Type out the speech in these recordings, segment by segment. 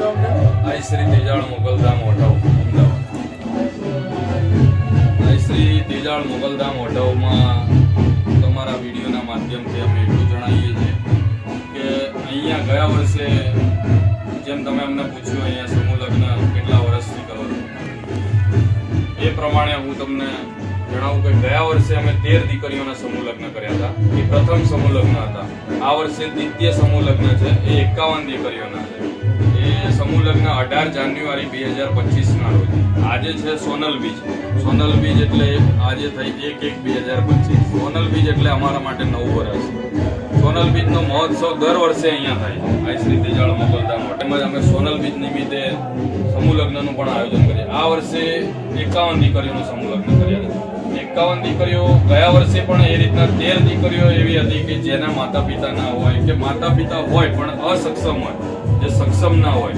આઈ શ્રી તેજાળ મોગલધામ ઓઢવ અમદાવાદ। આઈ શ્રી તેજાળ મોગલધામ ઓઢવમાં તમારા વિડીયોના માધ્યમથી અમે એટલું જણાવીએ છીએ કે અહીંયા ગયા વર્ષે જેમ તમે અમને પૂછ્યું અહીંયા સમૂહ લગ્ન કેટલા વર્ષથી કરો છો, એ પ્રમાણે હું તમને જણાવું કે ગયા વર્ષે અમે 13 દીકરીઓના સમૂહ લગ્ન કર્યા હતા। એ પ્રથમ સમૂહ લગ્ન હતા। આ વર્ષે દ્વિતીય સમૂહ લગ્ન છે, એ 51 દીકરીઓના છે। એ સમૂહ લગ્ન 18 જાન્યુઆરી 2025 ના રોજ। આજે છે સોનલ બીજ। સોનલ બીજ એટલે આજે થઈ 1/1/2025। સોનલ બીજ એટલે અમારા માટે 9 વર્ષ। સોનલ બીજ નો મહોત્સવ દર વર્ષે અહીંયા થાય આઈ શ્રી તેજાળ મોગલધામ તેમજ અમે સોનલ બીજ નિમિત્તે સમૂહ લગ્નનું પણ આયોજન કરીએ। આ વર્ષે 51 દીકરીઓનું સમૂહ લગ્ન કર્યા છે। 51 દીકરીઓ ગયા વર્ષે પણ એ રીતના 13 દીકરીઓ એવી હતી કે જેના માતા પિતા ના હોય કે માતા પિતા હોય પણ અસક્ષમ હોય, જે સક્ષમ ના હોય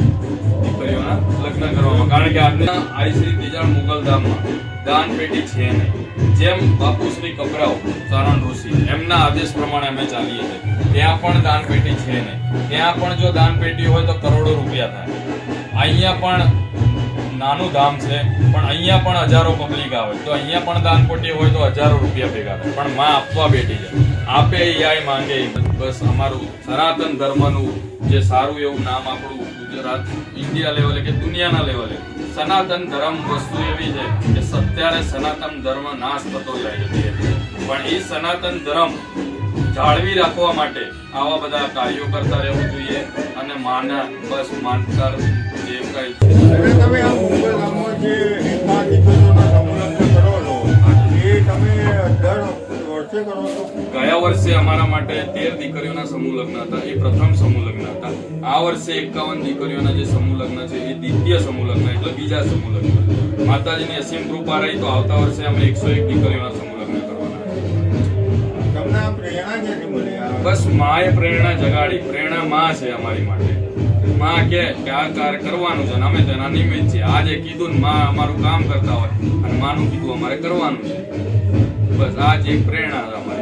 દીકરીઓના લગ્ન કરવામાં, કારણ કે આજના આઈ શ્રી તેજાળ મોગલધામમાં દાન પેટી છે નહીં। જેમ બાપુ શ્રી કપરાવ ચારણ ઋષિ એમના આદેશ પ્રમાણે અમે ચાલીએ છીએ, ત્યાં પણ દાન પેટી છે નહીં। ત્યાં પણ જો દાન પેટી હોય તો કરોડો રૂપિયા થાય। અહીંયા પણ નાનું ધામ છે પણ અહીંયા પણ હજારો પબ્લિક આવે, તો અહીંયા પણ દાન પેટી હોય તો હજારો રૂપિયા ભેગા થાય। પણ માં આપવા બેઠી છે, આપે યાય માંગે। બસ અમારું સનાતન ધર્મનું જે સારું એવું નામ આપણું ગુજરાત ઇન્ડિયા લેવલે કે દુનિયાના લેવલે સનાતન ધર્મ વસ્તુ એવી છે કે અત્યારે સનાતન ધર્મ નાશ થતો જાય છે, પણ એ સનાતન ધર્મ જાળવી રાખવા માટે આવા બધા કાર્યો કરતા રહેવું જોઈએ અને માના બસ માનકાર જે કઈ તમે આ મોગલધામમાં જે એકા દીકરીઓના સમૂહ કરો છો એ તમે દર વર્ષે કરો છો? ગયા વર્ષે અમારા માટે 13 દીકરીઓના સમૂહ લગ્ન હતા, એ પ્રથમ સમૂહ લગ્ન હતા। આ વર્ષે 51 દીકરીઓના જે સમૂહ લગ્ન છે એ દ્વિતીય સમૂહ લગ્ન એટલે બીજા સમૂહ લગ્ન। માતાજીની અસીમ કૃપા રહી તો આવતા વર્ષે અમે 101 દીકરીઓના સમૂહ લગ્ન કરવાના છે। તમને આ પ્રેરણા ક્યાંથી મળી? બસ માએ પ્રેરણા જગાડી। પ્રેરણા માં છે અમારી માટે। માં કે આ કાર્ય કરવાનું છે અને અમે તેના નિમિત્ત છીએ। આજે કીધું ને માં અમારું કામ કરતા હોય અને માનું કીધું અમારે કરવાનું છે। બસ આ જ એક પ્રેરણા છે અમારી।